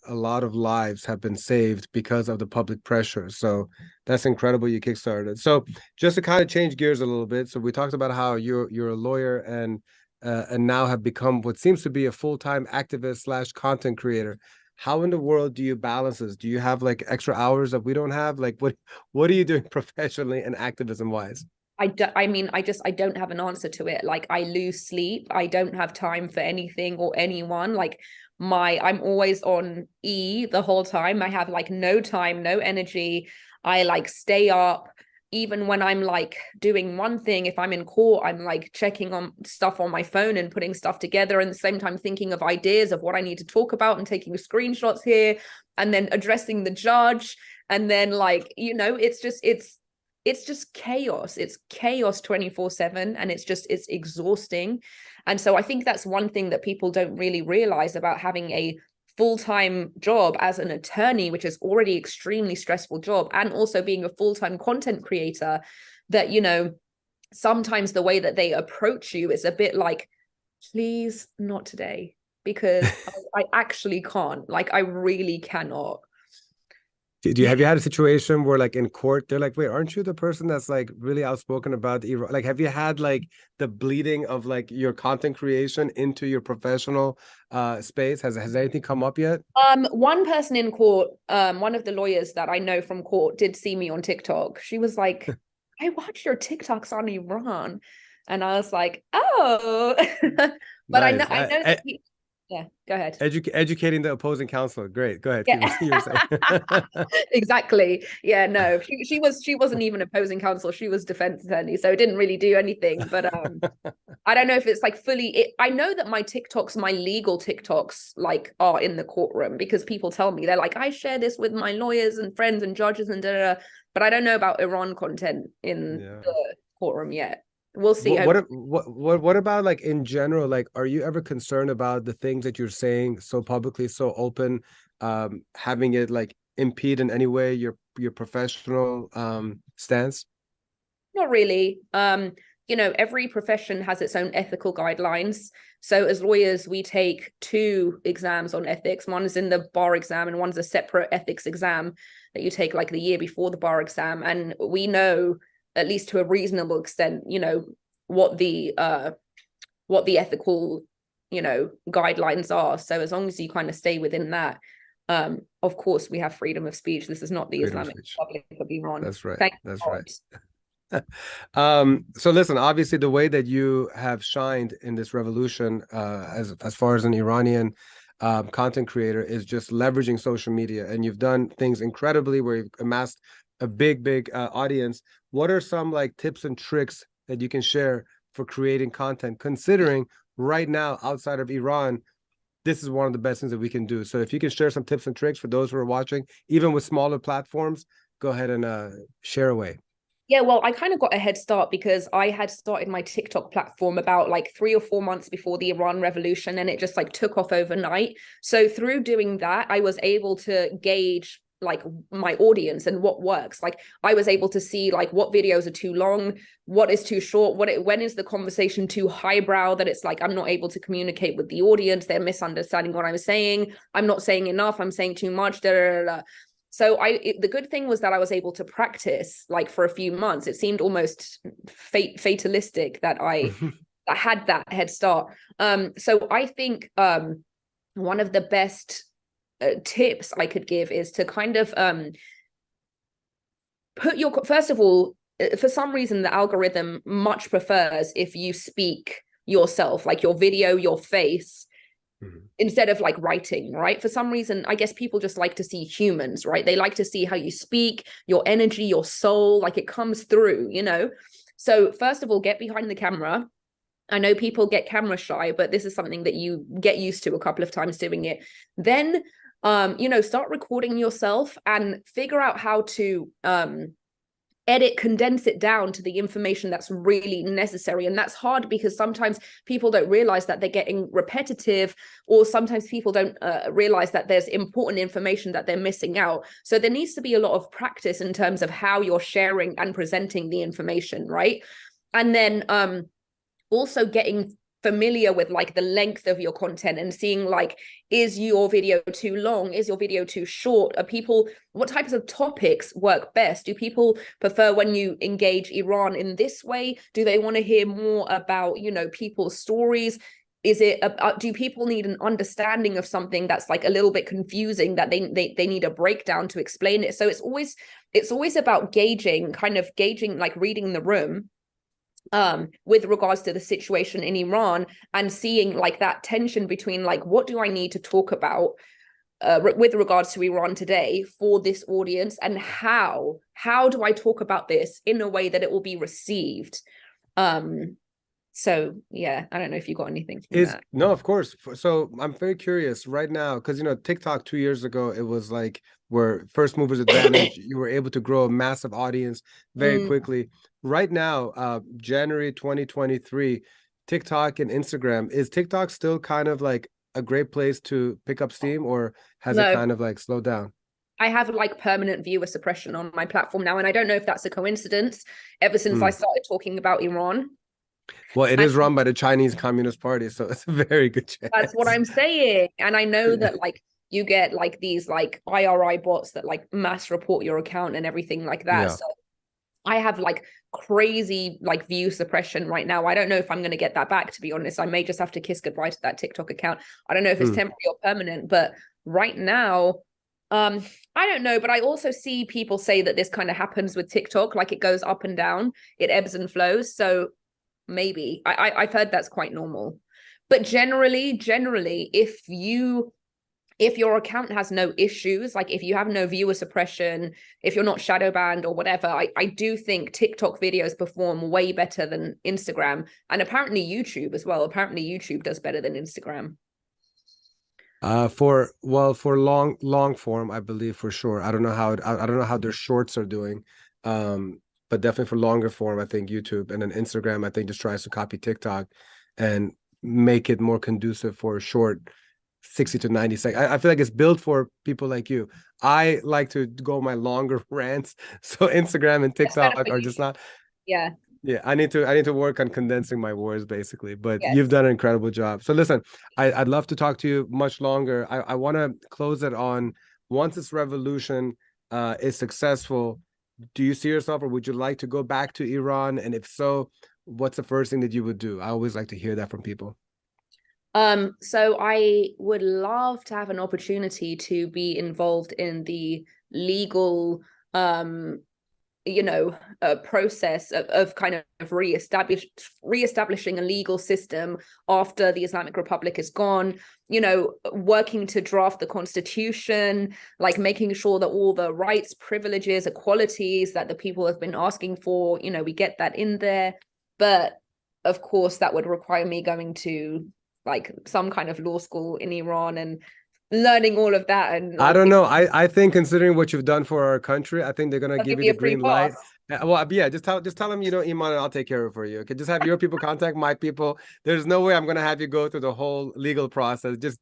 a lot of lives have been saved because of the public pressure. So that's incredible you kickstarted. So just to kind of change gears a little bit. So we talked about how you're a lawyer and now have become what seems to be a full-time activist slash content creator. How in the world do you balance this? Do you have like extra hours that we don't have? Like what are you doing professionally and activism wise? I mean, I don't have an answer to it. Like, I lose sleep. I don't have time for anything or anyone. Like, I'm always on E the whole time. I have like no time, no energy. I like stay up. Even when I'm like doing one thing, if I'm in court, I'm like checking on stuff on my phone and putting stuff together, and at the same time thinking of ideas of what I need to talk about and taking screenshots here and then addressing the judge. And then like, it's just chaos. It's chaos 24/7, and it's exhausting. And so I think that's one thing that people don't really realize about having a full-time job as an attorney, which is already extremely stressful job, and also being a full-time content creator, that, sometimes the way that they approach you is a bit like, please not today, because I actually can't. Like, I really cannot. Do you have you had a situation where like in court they're like, wait, aren't you the person that's like really outspoken about Iran? Like, have you had like the bleeding of like your content creation into your professional space? Has anything come up yet? One person in court, one of the lawyers that I know from court did see me on TikTok. She was like, I watch your TikToks on Iran. And I was like, oh. But I know Nice. that yeah, go ahead. Educating the opposing counsel. Great. Go ahead. Yeah. You were saying. Exactly. Yeah, no, she wasn't even opposing counsel. She was defense attorney, so it didn't really do anything. But I don't know if it's like I know that my TikToks, my legal TikToks, like, are in the courtroom, because people tell me, they're like, I share this with my lawyers and friends and judges and da, da. But I don't know about Iran content in the courtroom yet. We'll see. What about like in general? Like, are you ever concerned about the things that you're saying so publicly, so open, having it like impede in any way your professional stance? Not really. Every profession has its own ethical guidelines. So as lawyers, we take 2 exams on ethics. One is in the bar exam, and one's a separate ethics exam that you take like the year before the bar exam. And we know, at least to a reasonable extent, what the ethical, guidelines are. So as long as you kind of stay within that, of course, we have freedom of speech. This is not the Freedom of Islamic speech. Republic of Iran. That's right. Thank That's God. right. So listen, obviously the way that you have shined in this revolution, as far as an Iranian content creator, is just leveraging social media, and you've done things incredibly where you've amassed a big audience. What are some like tips and tricks that you can share for creating content, considering right now outside of Iran, this is one of the best things that we can do? So if you can share some tips and tricks for those who are watching, even with smaller platforms, go ahead and share away. Yeah, well, I kind of got a head start because I had started my TikTok platform about like 3 or 4 months before the Iran revolution, and it just like took off overnight. So through doing that, I was able to gauge like my audience and what works. Like, I was able to see like what videos are too long, what is too short, when is the conversation too highbrow that it's like I'm not able to communicate with the audience, they're misunderstanding what I'm saying, I'm not saying enough, I'm saying too much, da, da, da, da. So the good thing was that I was able to practice like for a few months. It seemed almost fatalistic that I had that head start. So I think one of the best tips I could give is to kind of first of all, for some reason, the algorithm much prefers if you speak yourself, like your video, your face, instead of like writing, right? For some reason, I guess people just like to see humans, right? They like to see how you speak, your energy, your soul, like it comes through, So first of all, get behind the camera. I know people get camera shy, but this is something that you get used to a couple of times doing it. Then, start recording yourself and figure out how to condense it down to the information that's really necessary. And that's hard because sometimes people don't realize that they're getting repetitive, or sometimes people don't realize that there's important information that they're missing out. So there needs to be a lot of practice in terms of how you're sharing and presenting the information, right? And then also getting familiar with like the length of your content and seeing like, is your video too long? Is your video too short? Are people, what types of topics work best? Do people prefer when you engage Iran in this way? Do they want to hear more about, you know, people's stories? Is it do people need an understanding of something that's like a little bit confusing that they need a breakdown to explain it? So it's always about gauging like reading the room with regards to the situation in Iran, and seeing like that tension between like, what do I need to talk about with regards to Iran today for this audience, and how do I talk about this in a way that it will be received? So yeah, I don't know if you got anything from that. No, of course. So I'm very curious right now, because, you know, TikTok 2 years ago, it was like where first movers advantage. You were able to grow a massive audience very quickly. Right now, January 2023, TikTok and Instagram, is TikTok still kind of like a great place to pick up steam, or has it kind of like slowed down? I have like permanent viewer suppression on my platform now, and I don't know if that's a coincidence ever since I started talking about Iran. Well, it is run by the Chinese Communist Party, so it's a very good chance. That's what I'm saying. And I know that like you get like these like IRI bots that like mass report your account and everything like that. Yeah. So I have like crazy like view suppression right now. I don't know if I'm going to get that back, to be honest. I may just have to kiss goodbye to that TikTok account. I don't know if it's temporary or permanent, but right now, I don't know. But I also see people say that this kind of happens with TikTok, like it goes up and down, it ebbs and flows. So maybe I've heard that's quite normal. But generally, if your account has no issues, like if you have no viewer suppression, if you're not shadow banned or whatever, I do think TikTok videos perform way better than Instagram, and apparently YouTube as well. Apparently YouTube does better than Instagram. For long form, I believe for sure. I don't know how their shorts are doing. But definitely for longer form, I think YouTube, and then Instagram, I think, just tries to copy TikTok and make it more conducive for short 60 to 90 seconds. I feel like it's built for people like you. I like to go my longer rants. So Instagram and TikTok are just not. Yeah. Yeah, I need to work on condensing my words, basically. But you've done an incredible job. So listen, I'd love to talk to you much longer. I want to close it on, once this revolution is successful, do you see yourself, or would you like to go back to Iran? And if so, what's the first thing that you would do? I always like to hear that from people. So I would love to have an opportunity to be involved in the legal, process of kind of reestablishing a legal system after the Islamic Republic is gone, you know, working to draft the constitution, like making sure that all the rights, privileges, equalities that the people have been asking for, you know, we get that in there. But of course, that would require me going to like some kind of law school in Iran and learning all of that. And I don't know. I think, considering what you've done for our country, I think they're gonna give you the green light. Well, yeah, just tell them, you know, Iman, and I'll take care of it for you. Okay, just have your people contact my people. There's no way I'm gonna have you go through the whole legal process. Just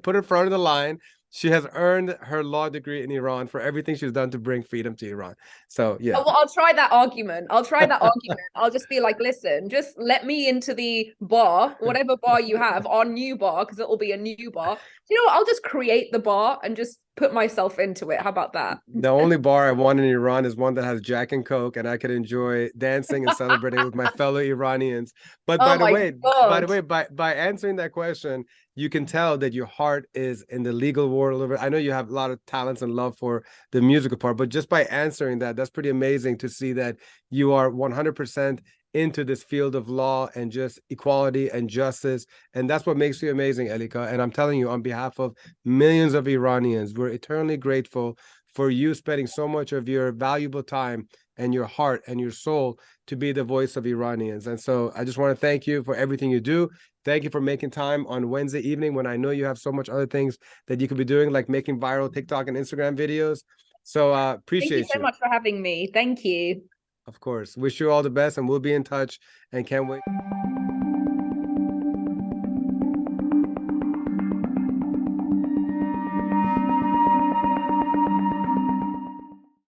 put it in front of the line. She has earned her law degree in Iran for everything she's done to bring freedom to Iran. So yeah. Oh, well, I'll try that argument. I'll just be like, listen, just let me into the bar, whatever bar you have, our new bar, because it'll be a new bar. You know what? I'll just create the bar and just put myself into it. How about that? The only bar I want in Iran is one that has Jack and Coke, and I could enjoy dancing and celebrating with my fellow Iranians. But by the way, by answering that question, you can tell that your heart is in the legal world. I know you have a lot of talents and love for the musical part, but just by answering that, that's pretty amazing to see that you are 100% into this field of law and just equality and justice. And that's what makes you amazing, Elica. And I'm telling you, on behalf of millions of Iranians, we're eternally grateful for you spending so much of your valuable time and your heart and your soul to be the voice of Iranians. And so I just want to thank you for everything you do. Thank you for making time on Wednesday evening when I know you have so much other things that you could be doing, like making viral TikTok and Instagram videos. So appreciate you. Thank you so much for having me. Thank you. Of course. Wish you all the best, and we'll be in touch, and can't wait.